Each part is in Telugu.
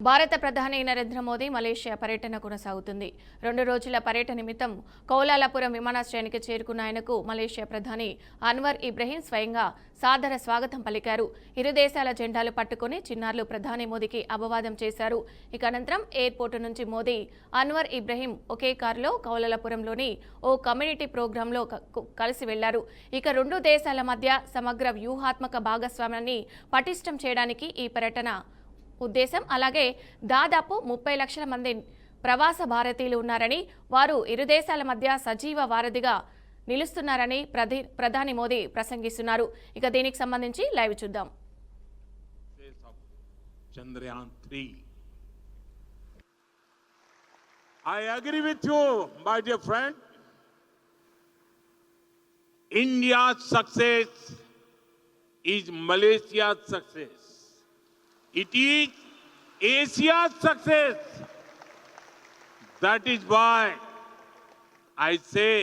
భారత ప్రధాని నరేంద్ర మోదీ మలేషియా పర్యటన కొనసాగుతుంది. 2 రోజుల పర్యటన నిమిత్తం కౌలాలంపురం విమానాశ్రయానికి చేరుకున్న ఆయనకు మలేషియా ప్రధాని అన్వర్ ఇబ్రహీం స్వయంగా సాదర స్వాగతం పలికారు. ఇరు దేశాల జెండాలు పట్టుకుని చిన్నారులు ప్రధాని మోదీకి అభివాదం చేశారు. ఇక అనంతరం ఎయిర్పోర్టు నుంచి మోదీ, అన్వర్ ఇబ్రహీం ఒకే కారులో కౌలాలంపురంలోని ఓ కమ్యూనిటీ ప్రోగ్రాంలో కలిసి వెళ్లారు. ఇక 2 దేశాల మధ్య సమగ్ర వ్యూహాత్మక భాగస్వామ్యాన్ని పటిష్టం చేయడానికి ఈ పర్యటన ఉద్దేశం. అలాగే దాదాపు 30 లక్షల మంది ప్రవాస భారతీయులు ఉన్నారని, వారు ఇరు దేశాల మధ్య సజీవ వారధిగా నిలుస్తున్నారని ప్రధాని మోదీ ప్రసంగిస్తున్నారు. ఇక దీనికి సంబంధించి లైవ్ చూద్దాం. Chandrayaan 3. I agree with you, my dear friend. India's success is Malaysia's success. It is Asia's success. That is why I say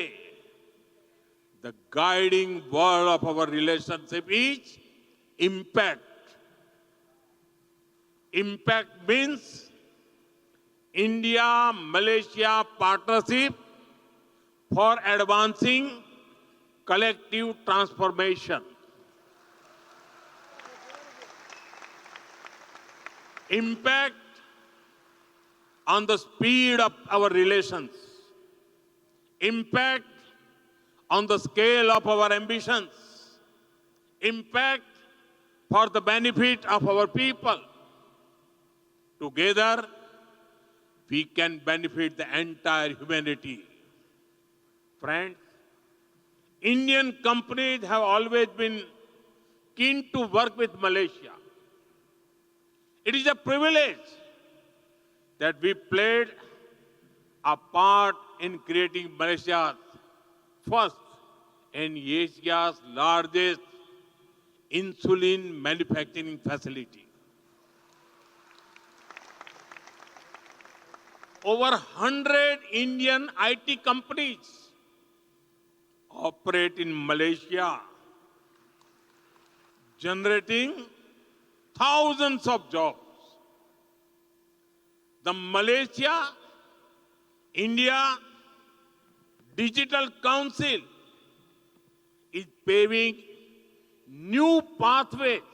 the guiding word of our relationship is impact. Impact means India-Malaysia partnership for advancing collective transformation. Impact on the speed of our relations. Impact on the scale of our ambitions. Impact for the benefit of our people. Together, we can benefit the entire humanity. Friends, Indian companies have always been keen to work with Malaysia. It is a privilege that we played a part in creating Malaysia's first and Asia's largest insulin manufacturing facility. Over 100 Indian IT companies operate in Malaysia, generating thousands of jobs. The Malaysia-India Digital Council is paving new pathways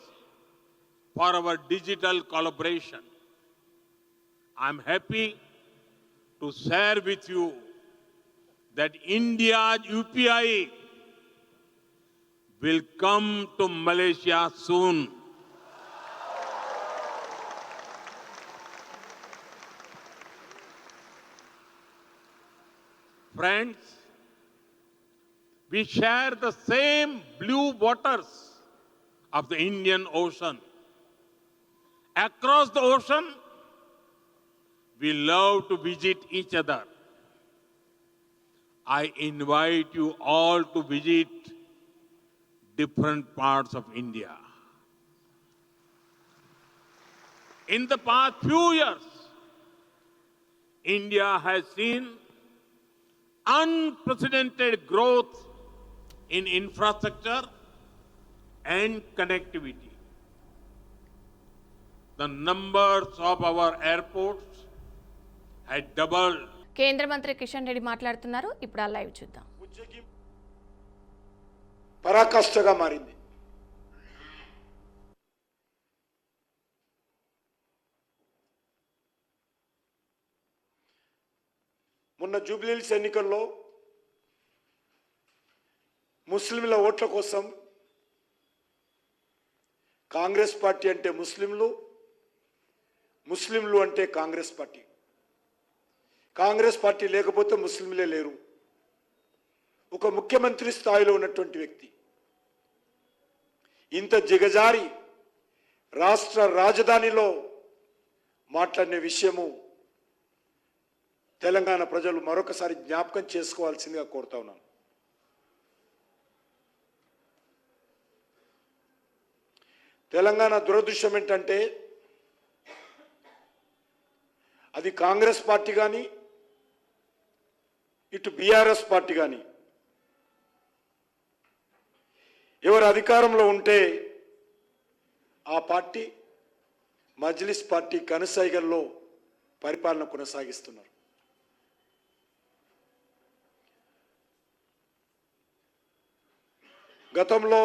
for our digital collaboration. I'm happy to share with you that India's UPI will come to Malaysia soon. Friends, we share the same blue waters of the Indian Ocean. Across the ocean, we love to visit each other. I invite you all to visit different parts of India. In the past few years, India has seen unprecedented growth in infrastructure and connectivity. The numbers of our airports had doubled. కేంద్ర మంత్రి కిషన్ రెడ్డి మాట్లాడుతున్నారు. ఇప్పుడు ఆ లైవ్ చూద్దాం. పరాకాష్ఠగా మారింది. మొన్న జూబ్లీహిల్స్ ఎన్నికల్లో ముస్లింల ఓట్ల కోసం కాంగ్రెస్ పార్టీ అంటే ముస్లింలు, ముస్లింలు అంటే కాంగ్రెస్ పార్టీ, కాంగ్రెస్ పార్టీ లేకపోతే ముస్లింలే లేరు. ఒక ముఖ్యమంత్రి స్థాయిలో ఉన్నటువంటి వ్యక్తి ఇంత దిగజారి రాష్ట్ర రాజధానిలో మాట్లాడిన విషయము తెలంగాణ ప్రజలు మరొకసారి జ్ఞాపకం చేసుకోవాల్సిందిగా కోరుతా ఉన్నాను. తెలంగాణ దురదృష్టం ఏంటంటే అది కాంగ్రెస్ పార్టీ కానీ ఇటు బీఆర్ఎస్ పార్టీ కానీ ఎవరు అధికారంలో ఉంటే ఆ పార్టీ మజ్లిస్ పార్టీ కనుసైగల్లో పరిపాలన కొనసాగిస్తున్నారు. గతంలో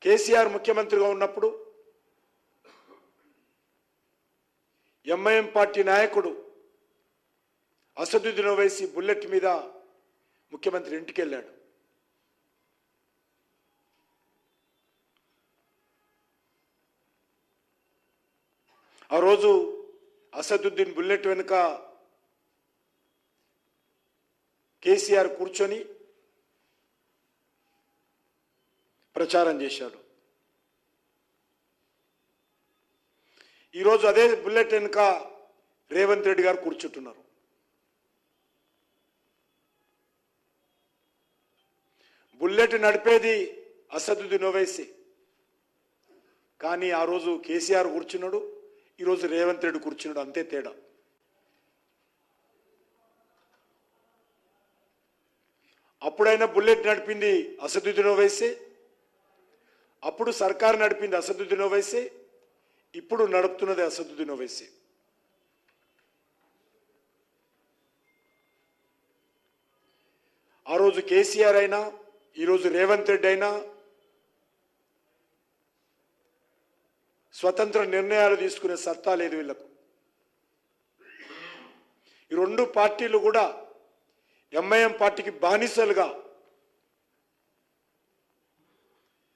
కేసీఆర్ ముఖ్యమంత్రిగా ఉన్నప్పుడు ఎంఐఎం పార్టీ నాయకుడు అసదుద్దీన్ ఓవైసీ బుల్లెట్ మీద ముఖ్యమంత్రి ఇంటికి వెళ్ళాడు. ఆ రోజు అసదుద్దీన్ బుల్లెట్ వెనుక కేసీఆర్ కూర్చొని ప్రచారం చేశాడు. ఈరోజు అదే బుల్లెట్ వెనుక రేవంత్ రెడ్డి గారు కూర్చుంటున్నారు. బుల్లెట్ నడిపేది అసదుద్దీన్ ఓవైసీ, కానీ ఆ రోజు కేసీఆర్ కూర్చున్నాడు, ఈరోజు రేవంత్ రెడ్డి కూర్చున్నాడు, అంతే తేడా. అప్పుడైనా బుల్లెట్ నడిపింది అసదుద్దీన్ ఓవైసీ, అప్పుడు సర్కారు నడిపింది అసదుద్దీన్ ఓవైసీ, ఇప్పుడు నడుపుతున్నది అసదుద్దీన్ ఓవైసీ. ఆ రోజు కేసీఆర్ అయినా ఈరోజు రేవంత్ రెడ్డి అయినా స్వతంత్ర నిర్ణయాలు తీసుకునే సత్తా లేదు వీళ్లకు. ఈ రెండు పార్టీలు కూడా ఎంఐఎం పార్టీకి బానిసలుగా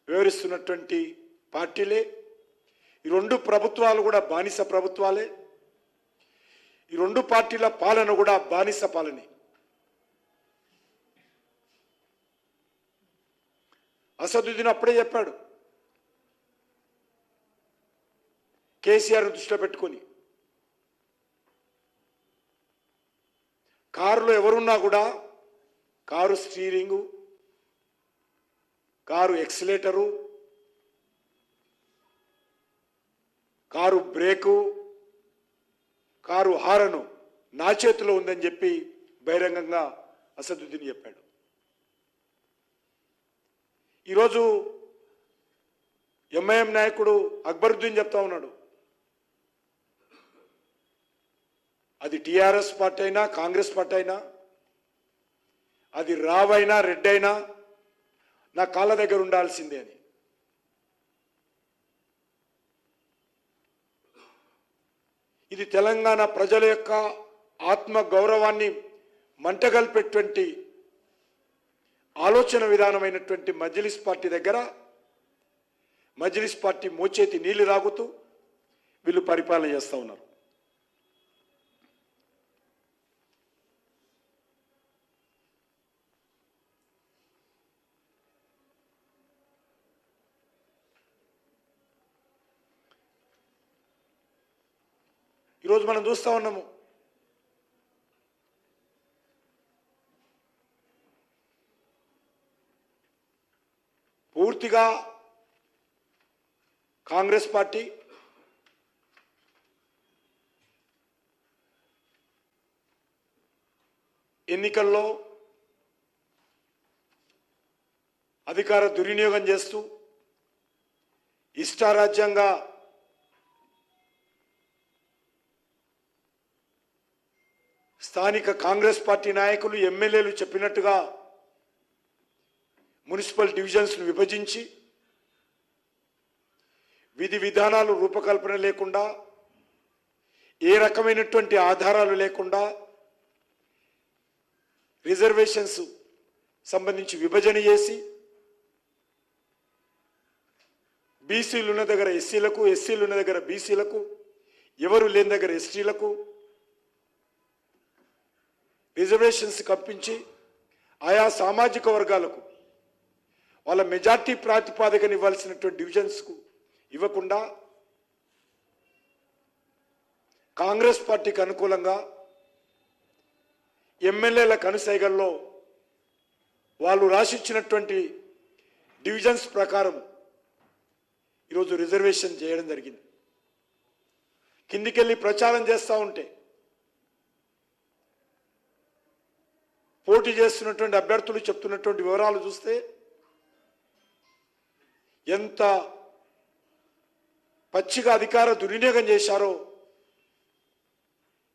వివరిస్తున్నటువంటి పార్టీలే. ఈ రెండు ప్రభుత్వాలు కూడా బానిస ప్రభుత్వాలే. ఈ రెండు పార్టీల పాలన కూడా బానిస పాలనే. అసదుద్దీన్ అప్పుడే చెప్పాడు, కేసీఆర్ దృష్టిలో పెట్టుకొని, కారులో ఎవరున్నా కూడా car steering, car accelerator, car brake, car horn నా చేతిలో ఉందని చెప్పి బహిరంగంగా అసదుద్దీన్ చెప్పాడు. ఈరోజు ఎంఐఎం నాయకుడు అక్బరుద్దీన్ చెప్తా ఉన్నాడు, అది టిఆర్ఎస్ పార్టీ అయినా కాంగ్రెస్ పార్టీ అయినా, అది రావైనా రెడ్డి అయినా నా కాళ్ళ దగ్గర ఉండాల్సిందే అని. ఇది తెలంగాణ ప్రజల యొక్క ఆత్మ గౌరవాన్ని మంటగల్పేటువంటి ఆలోచన విధానమైనటువంటి మజ్లిస్ పార్టీ దగ్గర మజ్లిస్ పార్టీ మోచేతి నీళ్లు రాగుతూ వీళ్ళు పరిపాలన చేస్తూ ఉన్నారు. ఈరోజు మనం చూస్తూ ఉన్నాము, పూర్తిగా కాంగ్రెస్ పార్టీ ఎన్నికల్లో అధికార దుర్వినియోగం చేస్తూ ఇష్టారాజ్యంగా స్థానిక కాంగ్రెస్ పార్టీ నాయకులు ఎమ్మెల్యేలు చెప్పినట్టుగా మున్సిపల్ డివిజన్స్ను విభజించి విధి విధానాలు రూపకల్పన లేకుండా, ఏ రకమైనటువంటి ఆధారాలు లేకుండా రిజర్వేషన్స్ సంబంధించి విభజన చేసి బీసీలు ఉన్న దగ్గర ఎస్సీలకు, ఎస్సీలు ఉన్న దగ్గర బీసీలకు, ఎవరు లేని దగ్గర ఎస్టీలకు రిజర్వేషన్స్ కల్పించి ఆయా సామాజిక వర్గాలకు వాళ్ళ మెజార్టీ ప్రాతిపాదికన ఇవ్వాల్సినటువంటి డివిజన్స్కు ఇవ్వకుండా కాంగ్రెస్ పార్టీకి అనుకూలంగా ఎమ్మెల్యేల కనుసైగల్లో వాళ్ళు రాసిచ్చినటువంటి డివిజన్స్ ప్రకారం ఈరోజు రిజర్వేషన్ చేయడం జరిగింది. కిందికెళ్ళి ప్రచారం చేస్తూ ఉంటే పోటీ చేస్తున్నటువంటి అభ్యర్థులు చెప్తున్నటువంటి వివరాలు చూస్తే ఎంత పచ్చిగా అధికార దుర్వినియోగం చేశారో,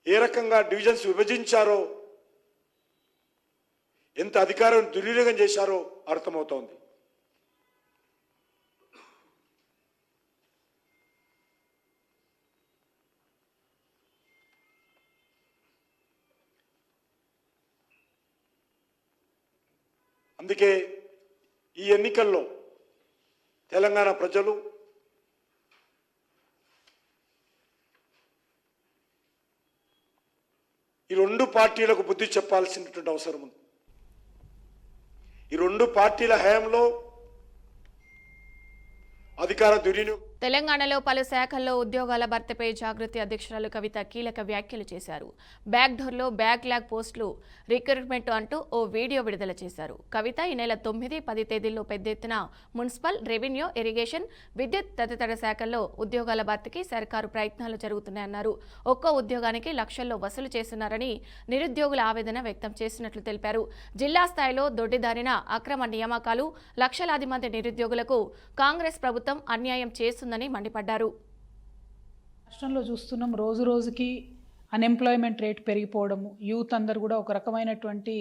ఏ రకంగా డివిజన్స్ విభజించారో, ఎంత అధికారం దుర్వినియోగం చేశారో అర్థమవుతోంది. అందుకే ఈ ఎన్నికల్లో తెలంగాణ ప్రజలు ఈ రెండు పార్టీలకు బుద్ధి చెప్పాల్సినటువంటి అవసరం ఉంది. ఈ రెండు పార్టీల హయాంలో అధికార దుర్వినియోగం. తెలంగాణలో పలు శాఖల్లో ఉద్యోగాల భర్తీపై జాగృతి అధ్యక్షురాలు కవిత కీలక వ్యాఖ్యలు చేశారు. బ్యాక్డోర్లో బ్యాక్లాగ్ పోస్టులు రిక్రూట్మెంట్ అంటూ ఓ వీడియో విడుదల చేశారు. కవిత ఈ నెల 9, 10 తేదీల్లో పెద్ద ఎత్తున మున్సిపల్, రెవెన్యూ, ఇరిగేషన్, విద్యుత్ తదితర శాఖల్లో ఉద్యోగాల భర్తీకి సర్కారు ప్రయత్నాలు జరుగుతున్నాయన్నారు. ఒక్కో ఉద్యోగానికి లక్షల్లో వసూలు చేస్తున్నారని నిరుద్యోగుల ఆవేదన వ్యక్తం చేసినట్లు తెలిపారు. జిల్లా స్థాయిలో దొడ్డిదారిన అక్రమ నియామకాలు, లక్షలాది మంది నిరుద్యోగులకు కాంగ్రెస్ ప్రభుత్వం అన్యాయం చేస్తుందని మండిపడ్డారు. రాష్ట్రంలో చూస్తున్నాం, రోజు రోజుకి అన్ఎంప్లాయ్మెంట్ రేట్ పెరిగిపోవడము, యూత్ అందరు కూడా ఒక రకమైనటువంటి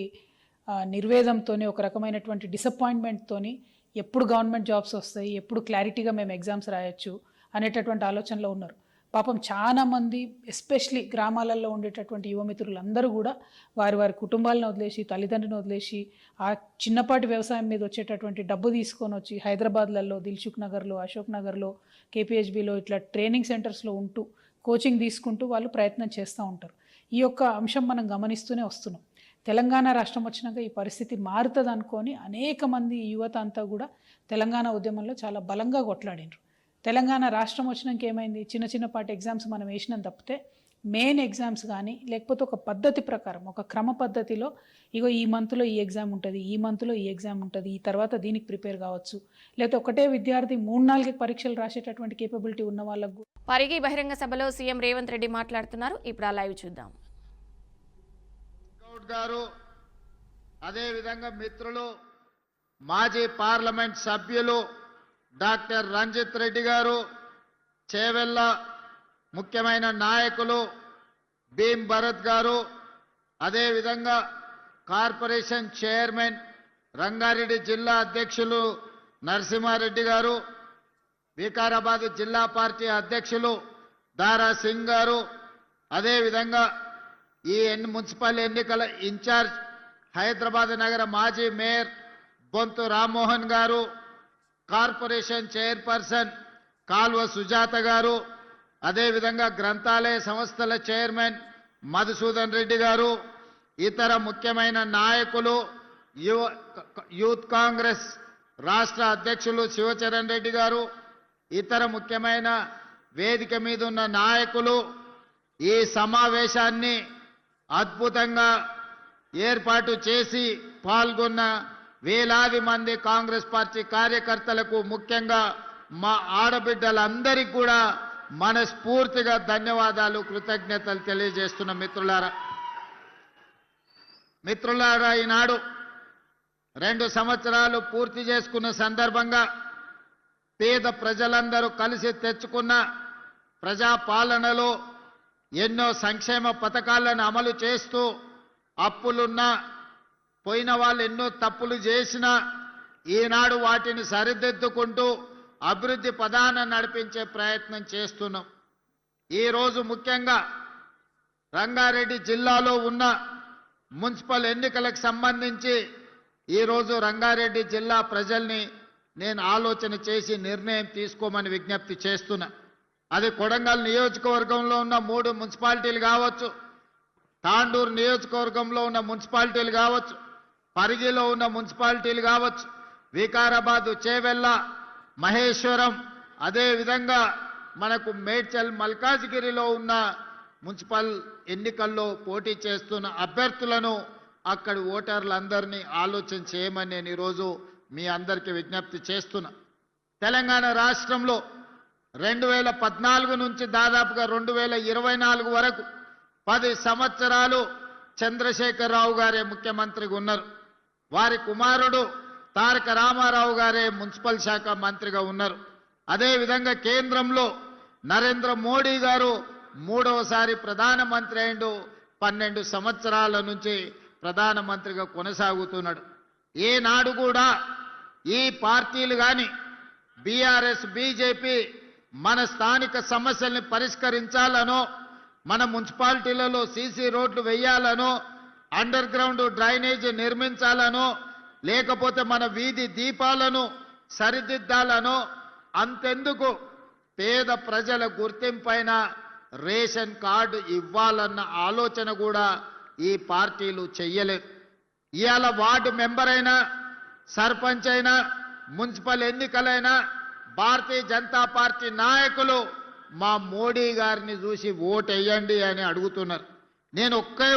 నిర్వేదంతోని, ఒక రకమైనటువంటి డిసప్పాయింట్మెంట్తోని ఎప్పుడు గవర్నమెంట్ జాబ్స్ వస్తాయి, ఎప్పుడు క్లారిటీగా మేము ఎగ్జామ్స్ రాయొచ్చు అనేటటువంటి ఆలోచనలో ఉన్నారు. పాపం చాలామంది ఎస్పెషలీ గ్రామాలలో ఉండేటటువంటి యువమిత్రులందరూ కూడా వారి వారి కుటుంబాలను వదిలేసి, తల్లిదండ్రులను వదిలేసి, ఆ చిన్నపాటి వ్యవసాయం మీద వచ్చేటటువంటి డబ్బు తీసుకొని వచ్చి హైదరాబాద్లలో, దిల్సుఖ్ నగర్లో, అశోక్ నగర్లో, కేపీహెచ్బీలో ఇట్లా ట్రైనింగ్ సెంటర్స్లో ఉంటూ కోచింగ్ తీసుకుంటూ వాళ్ళు ప్రయత్నం చేస్తూ ఉంటారు. ఈ యొక్క అంశం మనం గమనిస్తూనే వస్తున్నాం. తెలంగాణ రాష్ట్రం వచ్చినాక ఈ పరిస్థితి మారుతుంది అనుకొని అనేక మంది యువత అంతా కూడా తెలంగాణ ఉద్యమంలో చాలా బలంగా కొట్లాడినారు. తెలంగాణ రాష్ట్రం వచ్చినాక ఏమైంది, చిన్న చిన్నపాటి ఎగ్జామ్స్ మనం వేసినాం తప్పితే మెయిన్ ఎగ్జామ్స్ కానీ లేకపోతే ఒక పద్ధతి ప్రకారం, ఒక క్రమ పద్ధతిలో ఇగో ఈ మంత్లో ఈ ఎగ్జామ్ ఉంటుంది, ఈ మంత్లో ఈ ఎగ్జామ్ ఉంటుంది, ఈ తర్వాత దీనికి ప్రిపేర్ కావచ్చు, లేకపోతే ఒకటే విద్యార్థి 3-4 పరీక్షలు రాసేటటువంటి కేపబిలిటీ ఉన్న వాళ్ళకు. పరిగి బహిరంగ సభలో సీఎం రేవంత్ రెడ్డి మాట్లాడుతున్నారు. ఇప్పుడు ఆ లైవ్ చూద్దాం. గారు, అదే విధంగా మిత్రులు, మాజీ పార్లమెంట్ సభ్యులు డాక్టర్ రంజిత్ రెడ్డి గారు, చేవెళ్ళ ముఖ్యమైన నాయకులు భీమ్ భరత్ గారు, అదే విధంగా కార్పొరేషన్ చైర్మన్ రంగారెడ్డి జిల్లా అధ్యక్షులు నరసింహారెడ్డి గారు, వికారాబాద్ జిల్లా పార్టీ అధ్యక్షులు దారా సింగ్ గారు, అదే విధంగా ఈ మున్సిపల్ ఎన్నికల ఇన్ఛార్జ్ హైదరాబాద్ నగర మాజీ మేయర్ బొంతు రామ్మోహన్ గారు, కార్పొరేషన్ చైర్పర్సన్ కాల్వ సుజాత గారు, అదేవిధంగా గ్రంథాలయ సంస్థల చైర్మన్ మధుసూదన్ రెడ్డి గారు, ఇతర ముఖ్యమైన నాయకులు, యూత్ కాంగ్రెస్ రాష్ట్ర అధ్యక్షులు శివచరణ్ రెడ్డి గారు, ఇతర ముఖ్యమైన వేదిక మీద ఉన్న నాయకులు ఈ సమావేశాన్ని అద్భుతంగా ఏర్పాటు చేసి పాల్గొన్న వేలాది మంది కాంగ్రెస్ పార్టీ కార్యకర్తలకు, ముఖ్యంగా మా ఆడబిడ్డలందరికీ కూడా మనస్ఫూర్తిగా ధన్యవాదాలు, కృతజ్ఞతలు తెలియజేస్తున్న మిత్రులారా, ఈనాడు 2 సంవత్సరాలు పూర్తి చేసుకున్న సందర్భంగా పేద ప్రజలందరూ కలిసి తెచ్చుకున్న ప్రజాపాలనలో ఎన్నో సంక్షేమ పథకాలను అమలు చేస్తూ, అప్పులున్నా, పోయిన వాళ్ళు ఎన్నో తప్పులు చేసినా ఈనాడు వాటిని సరిదిద్దుకుంటూ అభివృద్ధి పదాన నడిపించే ప్రయత్నం చేస్తున్నాం. ఈరోజు ముఖ్యంగా రంగారెడ్డి జిల్లాలో ఉన్న మున్సిపల్ ఎన్నికలకు సంబంధించి ఈరోజు రంగారెడ్డి జిల్లా ప్రజల్ని నేను ఆలోచన చేసి నిర్ణయం తీసుకోమని విజ్ఞప్తి చేస్తున్నా. అది కొడంగల్ నియోజకవర్గంలో ఉన్న 3 మున్సిపాలిటీలు కావచ్చు, తాండూరు నియోజకవర్గంలో ఉన్న మున్సిపాలిటీలు కావచ్చు, పరిగిలో ఉన్న మున్సిపాలిటీలు కావచ్చు, వికారాబాద్, చేవెళ్ళ, మహేశ్వరం, అదేవిధంగా మనకు మేడ్చల్, మల్కాజ్గిరిలో ఉన్న మున్సిపల్ ఎన్నికల్లో పోటీ చేస్తున్న అభ్యర్థులను, అక్కడి ఓటర్లందరినీ ఆలోచన చేయమని నేను ఈరోజు మీ అందరికీ విజ్ఞప్తి చేస్తున్నా. తెలంగాణ రాష్ట్రంలో 2014 నుంచి దాదాపుగా 2024 వరకు 10 సంవత్సరాలు చంద్రశేఖరరావు గారే ముఖ్యమంత్రిగా ఉన్నారు. వారి కుమారుడు తారక రామారావు గారే మున్సిపల్ శాఖ మంత్రిగా ఉన్నారు. అదేవిధంగా కేంద్రంలో నరేంద్ర మోడీ గారు మూడవసారి ప్రధానమంత్రి అయిండు. 12 సంవత్సరాల నుంచి ప్రధానమంత్రిగా కొనసాగుతున్నాడు. ఏనాడు కూడా ఈ పార్టీలు కానీ బీఆర్ఎస్ బీజేపీ మన స్థానిక సమస్యల్ని పరిష్కరించాలనో, మన మున్సిపాలిటీలలో సీసీ రోడ్లు వేయాలనో, అండర్ గ్రౌండ్ డ్రైనేజీ నిర్మించాలనో, లేకపోతే మన వీధి దీపాలను సరిదిద్దాలనో, అంతెందుకు పేద ప్రజల గుర్తింపైన రేషన్ కార్డు ఇవ్వాలన్న ఆలోచన కూడా ఈ పార్టీలు చెయ్యలేదు. ఇవాళ వార్డు మెంబర్ అయినా, సర్పంచ్ అయినా, మున్సిపల్ ఎన్నికలైనా భారతీయ జనతా పార్టీ నాయకులు మా మోడీ గారిని చూసి ఓటేయండి అని అడుగుతున్నారు. నేను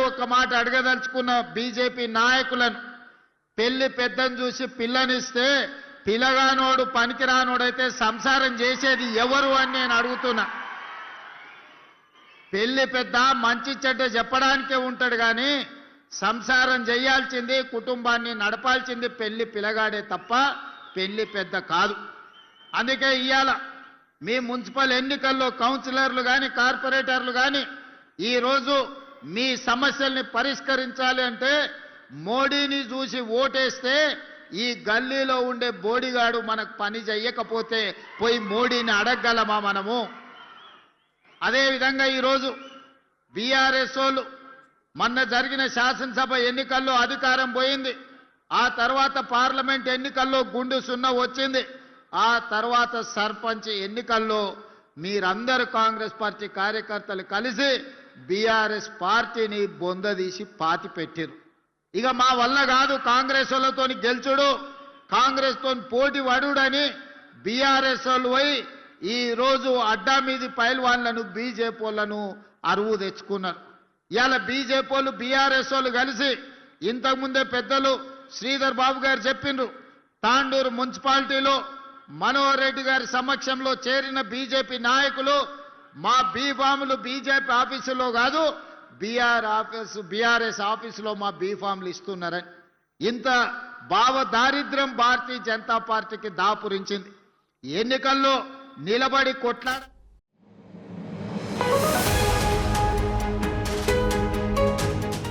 ఒక్క మాట అడగదలుచుకున్న బీజేపీ నాయకులను, పెళ్లి పెద్దను చూసి పిల్లనిస్తే పిల్లగానోడు పనికిరానోడైతే సంసారం చేసేది ఎవరు అని నేను అడుగుతున్నా. పెళ్లి పెద్ద మంచి చెడ్డ చెప్పడానికే ఉంటాడు కానీ సంసారం చేయాల్సింది, కుటుంబాన్ని నడపాల్సింది పెళ్లి పిల్లగాడే తప్ప పెళ్లి పెద్ద కాదు. అందుకే ఇవాళ మీ మున్సిపల్ ఎన్నికల్లో కౌన్సిలర్లు కానీ కార్పొరేటర్లు కానీ ఈరోజు మీ సమస్యల్ని పరిష్కరించాలి అంటే మోడీని చూసి ఓటేస్తే ఈ గల్లీలో ఉండే బోడిగాడు మనకు పని చెయ్యకపోతే పోయి మోడీని అడగగలమా మనము? అదేవిధంగా ఈరోజు బీఆర్ఎస్ వాళ్ళు మొన్న జరిగిన శాసనసభ ఎన్నికల్లో అధికారం పోయింది. ఆ తర్వాత పార్లమెంట్ ఎన్నికల్లో గుండు సున్నా వచ్చింది. ఆ తర్వాత సర్పంచ్ ఎన్నికల్లో మీరందరూ కాంగ్రెస్ పార్టీ కార్యకర్తలు కలిసి బీఆర్ఎస్ పార్టీని బొందదీసి పాతి పెట్టారు. ఇక మా వల్ల కాదు కాంగ్రెస్ వాళ్ళతో గెలుచుడు, కాంగ్రెస్ తో పోటీ పడుడని బీఆర్ఎస్ వాళ్ళు పోయి ఈ రోజు అడ్డా మీది పైల్వాన్లను బీజేపీ వాళ్ళను అరువు తెచ్చుకున్నారు. ఇవాళ బీజేపీ వాళ్ళు బీఆర్ఎస్ వాళ్ళు కలిసి ఇంతకుముందే పెద్దలు శ్రీధర్ బాబు గారు చెప్పిండ్రు, తాండూరు మున్సిపాలిటీలో మనోహర్ రెడ్డి గారి సమక్షంలో చేరిన బీజేపీ నాయకులు మా బీఫాములు బీజేపీ ఆఫీసులో కాదు బీఆర్ఎస్ ఆఫీసులో మా బీఫాములు ఇస్తున్నారని. ఇంత భావ దారిద్ర్యం భారతీయ జనతా పార్టీకి దాపురించింది. ఎన్నికల్లో నిలబడి కొట్లాడ